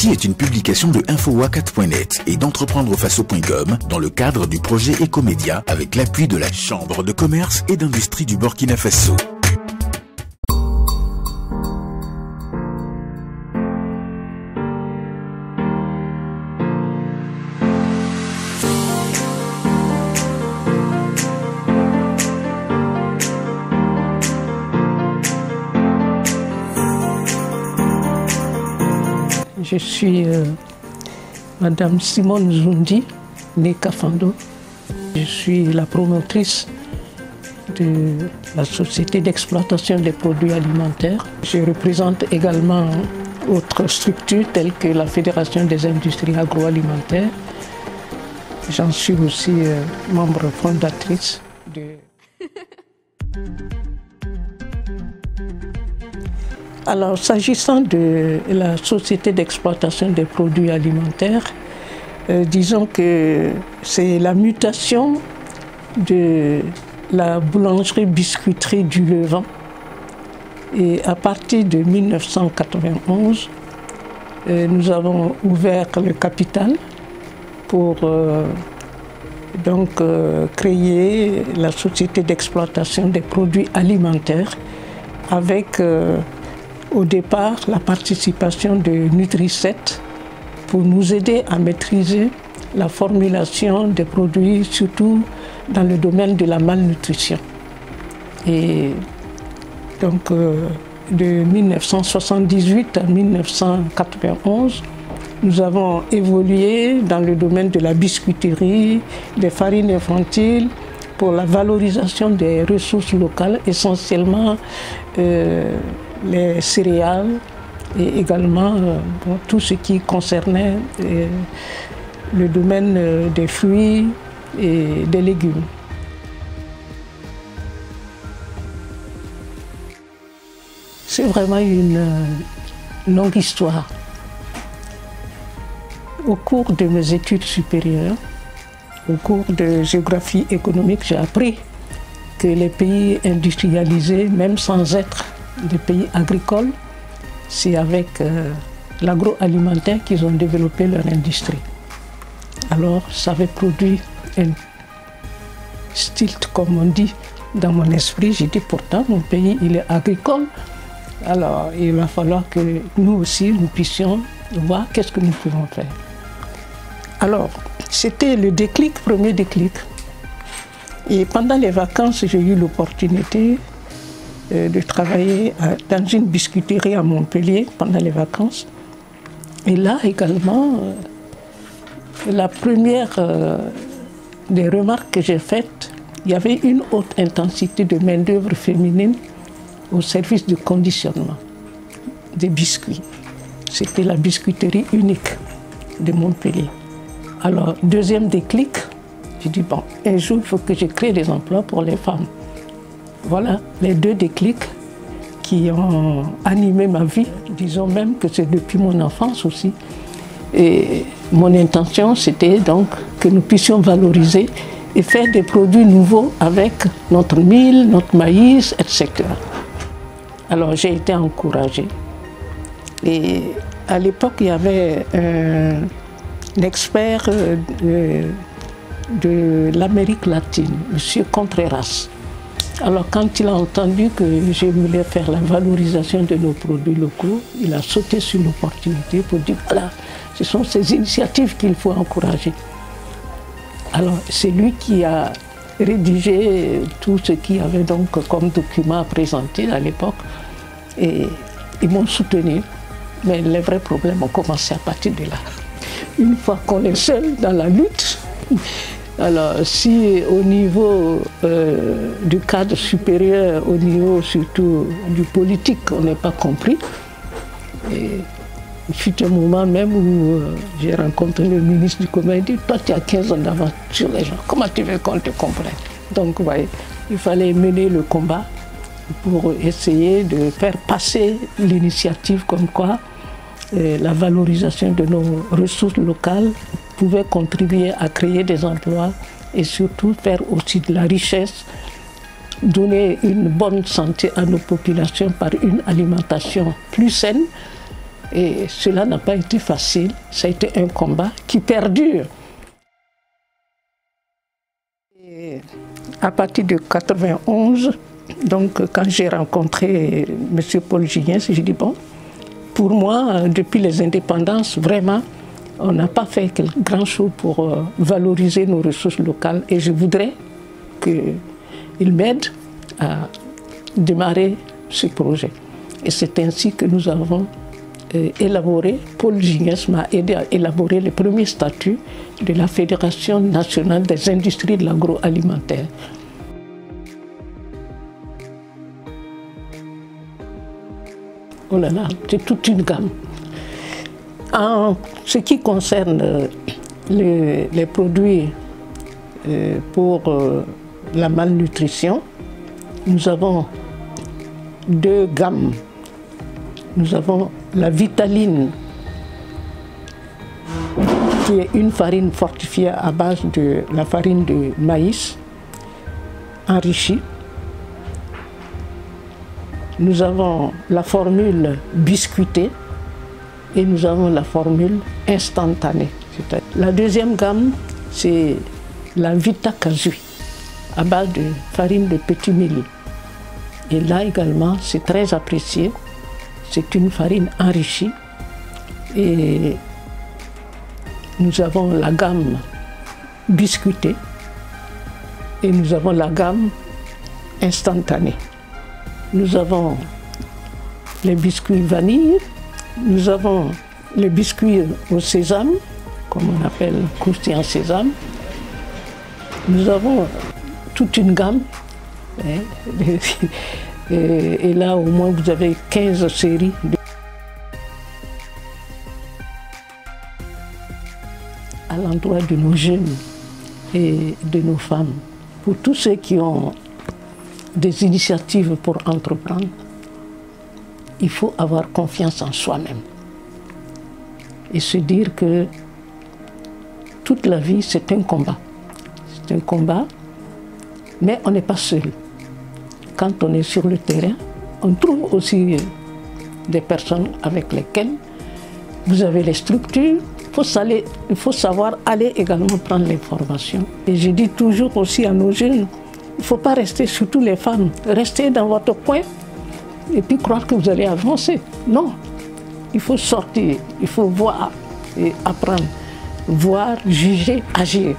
Ceci est une publication de infowacat.net et d'entreprendrefaso.com dans le cadre du projet Ecomédia avec l'appui de la Chambre de commerce et d'industrie du Burkina Faso. Je suis Madame Simone Zoundi, née Kafando. Je suis la promotrice de la société d'exploitation des produits alimentaires. Je représente également autres structures telles que la Fédération des industries agroalimentaires. J'en suis aussi membre fondatrice de... Alors, s'agissant de la société d'exploitation des produits alimentaires, disons que c'est la mutation de la boulangerie-biscuiterie du Levant. Et à partir de 1991, nous avons ouvert le capital pour créer la société d'exploitation des produits alimentaires avec au départ la participation de Nutri7 pour nous aider à maîtriser la formulation des produits, surtout dans le domaine de la malnutrition. Et donc de 1978 à 1991, nous avons évolué dans le domaine de la biscuiterie, des farines infantiles, pour la valorisation des ressources locales, essentiellement les céréales et également tout ce qui concernait le domaine des fruits et des légumes. C'est vraiment une longue histoire. Au cours de mes études supérieures, au cours de géographie économique, j'ai appris que les pays industrialisés, même sans être des pays agricoles, c'est avec l'agroalimentaire qu'ils ont développé leur industrie. Alors, ça avait produit un stilt, comme on dit, dans mon esprit. J'ai dit, pourtant, mon pays, il est agricole. Alors, il va falloir que nous aussi, nous puissions voir qu'est-ce que nous pouvons faire. Alors, c'était le déclic, premier déclic. Et pendant les vacances, j'ai eu l'opportunité de travailler dans une biscuiterie à Montpellier pendant les vacances. Et là également, la première des remarques que j'ai faites, il y avait une haute intensité de main-d'œuvre féminine au service du conditionnement des biscuits. C'était la biscuiterie unique de Montpellier. Alors, deuxième déclic, j'ai dit, bon, un jour, il faut que je crée des emplois pour les femmes. Voilà les deux déclics qui ont animé ma vie. Disons même que c'est depuis mon enfance aussi. Et mon intention, c'était donc que nous puissions valoriser et faire des produits nouveaux avec notre mil, notre maïs, etc. Alors j'ai été encouragée. Et à l'époque, il y avait un expert de l'Amérique latine, M. Contreras. Alors quand il a entendu que je voulais faire la valorisation de nos produits locaux, il a sauté sur l'opportunité pour dire, voilà, ce sont ces initiatives qu'il faut encourager. Alors c'est lui qui a rédigé tout ce qu'il y avait donc comme document à présenter à l'époque. Et ils m'ont soutenu, mais les vrais problèmes ont commencé à partir de là. Une fois qu'on est seul dans la lutte, alors si au niveau du cadre supérieur, au niveau surtout du politique, on n'est pas compris, et il fut un moment même où j'ai rencontré le ministre du Commerce, il dit, toi tu as 15 ans d'avance sur les gens, comment tu veux qu'on te comprenne? Donc vous voyez, il fallait mener le combat pour essayer de faire passer l'initiative comme quoi la valorisation de nos ressources locales pouvait contribuer à créer des emplois et surtout faire aussi de la richesse, donner une bonne santé à nos populations par une alimentation plus saine Et cela n'a pas été facile, ça a été un combat qui perdure. Et à partir de 91, donc quand j'ai rencontré M. Paul Gignès, j'ai dit bon, pour moi, depuis les indépendances, vraiment, on n'a pas fait grand chose pour valoriser nos ressources locales et je voudrais qu'il m'aide à démarrer ce projet. Et c'est ainsi que nous avons élaboré, Paul Gignès m'a aidé à élaborer le premier statut de la Fédération nationale des industries de l'agroalimentaire. Oh là là, c'est toute une gamme. En ce qui concerne les produits pour la malnutrition, nous avons deux gammes. Nous avons la Vitaline, qui est une farine fortifiée à base de la farine de maïs enrichie. Nous avons la formule biscuitée et nous avons la formule instantanée. La deuxième gamme, c'est la Vita Casui, à base de farine de petit mil. Et là également, c'est très apprécié. C'est une farine enrichie. Et nous avons la gamme biscuitée et nous avons la gamme instantanée. Nous avons les biscuits vanille, nous avons les biscuits au sésame, comme on appelle croustillant sésame. Nous avons toute une gamme. Et là, au moins, vous avez 15 séries. À l'endroit de nos jeunes et de nos femmes, pour tous ceux qui ont des initiatives pour entreprendre, il faut avoir confiance en soi-même et se dire que toute la vie, c'est un combat. C'est un combat, mais on n'est pas seul. Quand on est sur le terrain, on trouve aussi des personnes avec lesquelles vous avez les structures. Il faut savoir aller également prendre l'information. Et je dis toujours aussi à nos jeunes, il ne faut pas rester, surtout les femmes, rester dans votre coin et puis croire que vous allez avancer. Non, il faut sortir, il faut voir et apprendre, voir, juger, agir.